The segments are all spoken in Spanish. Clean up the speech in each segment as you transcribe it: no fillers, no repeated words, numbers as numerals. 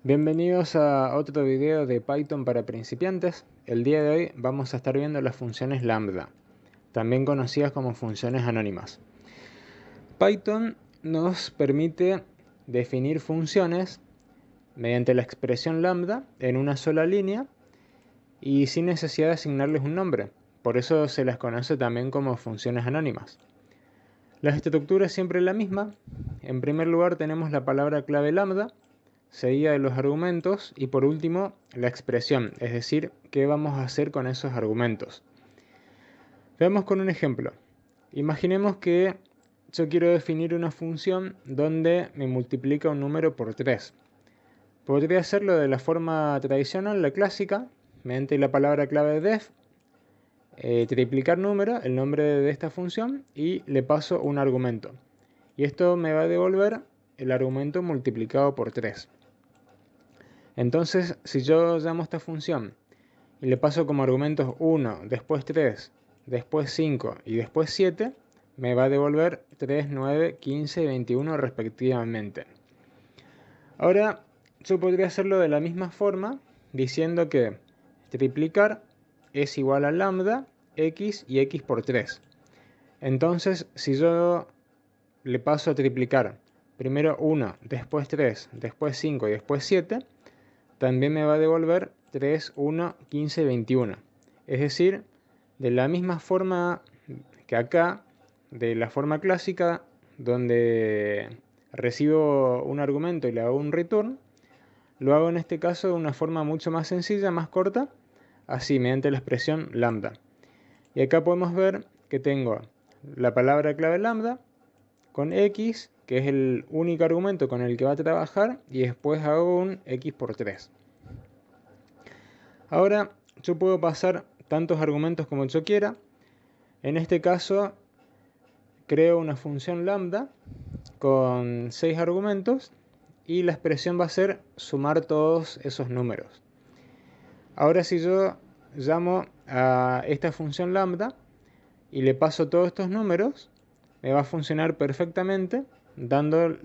Bienvenidos a otro video de Python para principiantes. El día de hoy vamos a estar viendo las funciones lambda, también conocidas como funciones anónimas. Python nos permite definir funciones mediante la expresión lambda en una sola línea y sin necesidad de asignarles un nombre. Por eso se las conoce también como funciones anónimas. La estructura es siempre la misma. En primer lugar tenemos la palabra clave lambda, seguida de los argumentos y por último la expresión, es decir, qué vamos a hacer con esos argumentos. Veamos con un ejemplo. Imaginemos que yo quiero definir una función donde me multiplica un número por 3. Podría hacerlo de la forma tradicional, la clásica, mediante la palabra clave def, triplicar número, el nombre de esta función, y le paso un argumento. Y esto me va a devolver el argumento multiplicado por 3. Entonces, si yo llamo a esta función y le paso como argumentos 1, después 3, después 5 y después 7, me va a devolver 3, 9, 15 y 21 respectivamente. Ahora, yo podría hacerlo de la misma forma, diciendo que triplicar es igual a lambda, x y x por 3. Entonces, si yo le paso a triplicar primero 1, después 3, después 5 y después 7, también me va a devolver 3, 1, 15, 21. Es decir, de la misma forma que acá, de la forma clásica, donde recibo un argumento y le hago un return, lo hago en este caso de una forma mucho más sencilla, más corta, así, mediante la expresión lambda. Y acá podemos ver que tengo la palabra clave lambda con x, que es el único argumento con el que va a trabajar, y después hago un x por 3. Ahora yo puedo pasar tantos argumentos como yo quiera. En este caso creo una función lambda con 6 argumentos y la expresión va a ser sumar todos esos números. Ahora si yo llamo a esta función lambda y le paso todos estos números, me va a funcionar perfectamente dando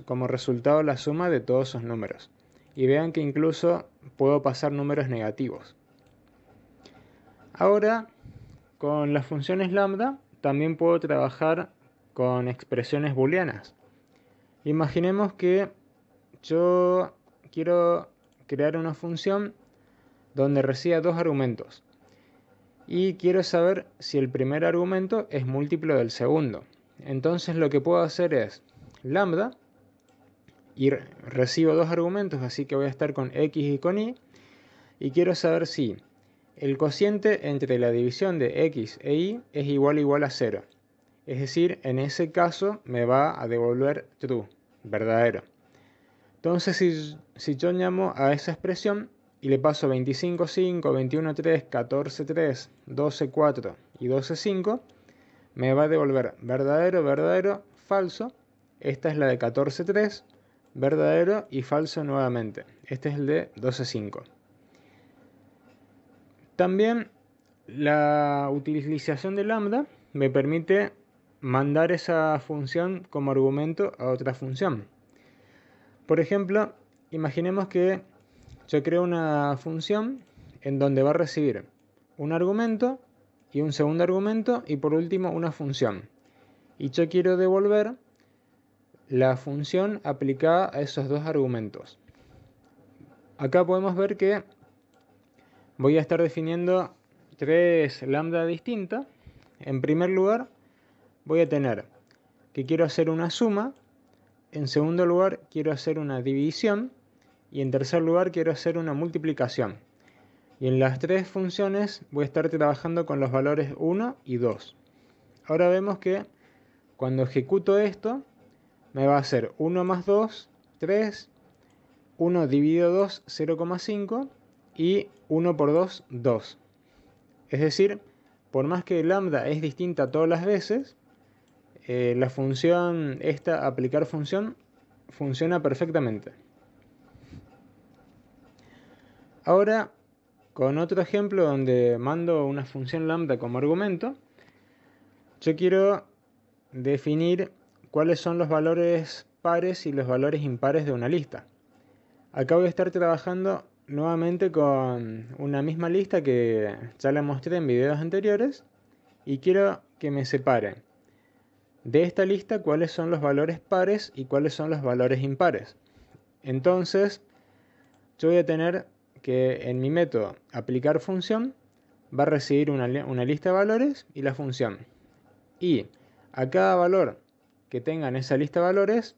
como resultado la suma de todos esos números. Y vean que incluso puedo pasar números negativos. Ahora, con las funciones lambda, también puedo trabajar con expresiones booleanas. Imaginemos que yo quiero crear una función donde reciba dos argumentos. Y quiero saber si el primer argumento es múltiplo del segundo. Entonces lo que puedo hacer es lambda y recibo dos argumentos, así que voy a estar con x y con y. Y quiero saber si el cociente entre la división de x e y es igual a 0. Es decir, en ese caso me va a devolver true, verdadero. Entonces si yo llamo a esa expresión y le paso 25, 5, 21, 3, 14, 3, 12, 4 y 12, 5, me va a devolver verdadero, verdadero, falso. Esta es la de 14, 3, verdadero y falso nuevamente. Este es el de 12, 5. También la utilización de lambda me permite mandar esa función como argumento a otra función. Por ejemplo, imaginemos que yo creo una función en donde va a recibir un argumento y un segundo argumento y por último una función. Y yo quiero devolver la función aplicada a esos dos argumentos. Acá podemos ver que voy a estar definiendo tres lambda distintas. En primer lugar, voy a tener que quiero hacer una suma. En segundo lugar, quiero hacer una división. Y en tercer lugar, quiero hacer una multiplicación. Y en las tres funciones voy a estar trabajando con los valores 1 y 2. Ahora vemos que cuando ejecuto esto, me va a hacer 1 más 2, 3. 1 dividido 2, 0,5. Y 1 por 2, 2. Es decir, por más que lambda es distinta todas las veces, la función, esta aplicar función, funciona perfectamente. Ahora, con otro ejemplo donde mando una función lambda como argumento, yo quiero definir cuáles son los valores pares y los valores impares de una lista. Acá voy a estar trabajando nuevamente con una misma lista que ya la mostré en videos anteriores y quiero que me separe de esta lista cuáles son los valores pares y cuáles son los valores impares. Entonces yo voy a tener que en mi método aplicar función va a recibir una lista de valores y la función. Y a cada valor que tenga en esa lista de valores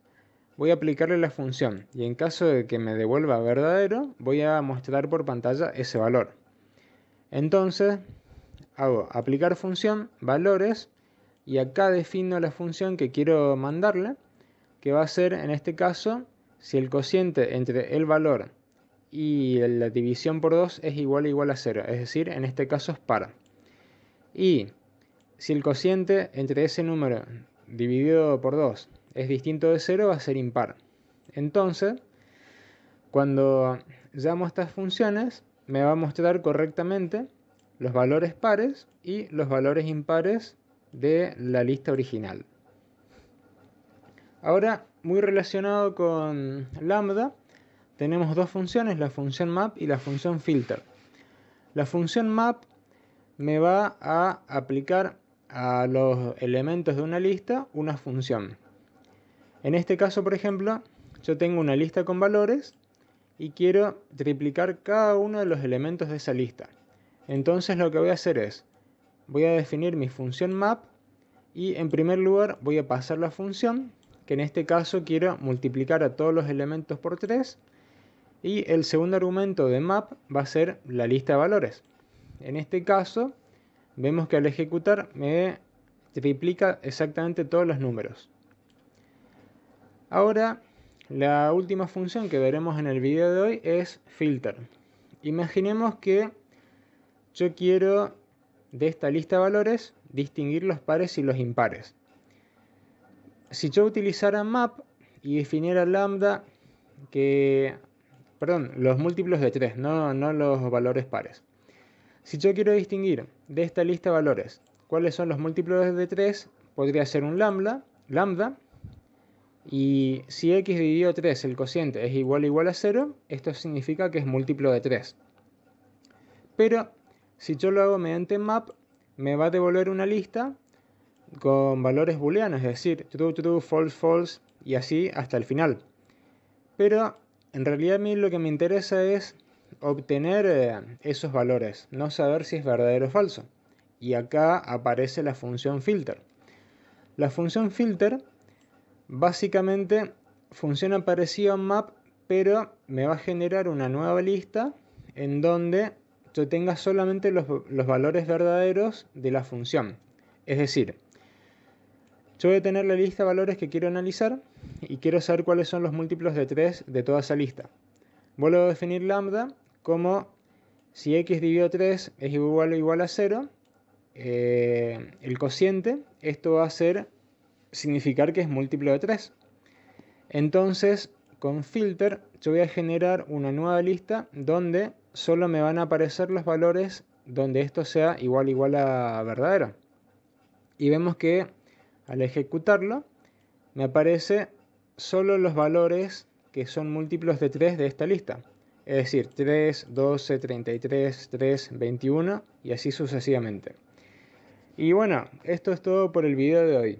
voy a aplicarle la función. Y en caso de que me devuelva verdadero, voy a mostrar por pantalla ese valor. Entonces hago aplicar función, valores, y acá defino la función que quiero mandarle, que va a ser en este caso si el cociente entre el valor y la división por 2 es igual a 0, es decir, en este caso es par. Y si el cociente entre ese número dividido por 2 es distinto de 0, va a ser impar. Entonces, cuando llamo estas funciones, me va a mostrar correctamente los valores pares y los valores impares de la lista original. Ahora, muy relacionado con lambda, tenemos dos funciones, la función map y la función filter. La función map me va a aplicar a los elementos de una lista una función. En este caso, por ejemplo, yo tengo una lista con valores y quiero triplicar cada uno de los elementos de esa lista. Entonces lo que voy a hacer es, voy a definir mi función map y en primer lugar voy a pasar la función, que en este caso quiero multiplicar a todos los elementos por 3. Y el segundo argumento de map va a ser la lista de valores. En este caso, vemos que al ejecutar me triplica exactamente todos los números. Ahora, la última función que veremos en el video de hoy es filter. Imaginemos que yo quiero de esta lista de valores distinguir los pares y los impares. Si yo utilizara map y definiera lambda los múltiplos de 3, no los valores pares. Si yo quiero distinguir de esta lista de valores cuáles son los múltiplos de 3, podría ser un lambda, y si x dividido 3, el cociente, es igual a 0, esto significa que es múltiplo de 3. Pero si yo lo hago mediante map, me va a devolver una lista con valores booleanos, es decir, true, true, false, false, y así hasta el final. Pero en realidad a mí lo que me interesa es obtener esos valores, no saber si es verdadero o falso. Y acá aparece la función filter. La función filter básicamente funciona parecido a map, pero me va a generar una nueva lista en donde yo tenga solamente los valores verdaderos de la función. Es decir, yo voy a tener la lista de valores que quiero analizar y quiero saber cuáles son los múltiplos de 3 de toda esa lista. Vuelvo a definir lambda como si x dividido 3 es igual a 0, el cociente, esto va a significar que es múltiplo de 3. Entonces, con filter, yo voy a generar una nueva lista donde solo me van a aparecer los valores donde esto sea igual a verdadero. Y vemos que al ejecutarlo, me aparece solo los valores que son múltiplos de 3 de esta lista. Es decir, 3, 12, 33, 3, 21 y así sucesivamente. Y bueno, esto es todo por el video de hoy.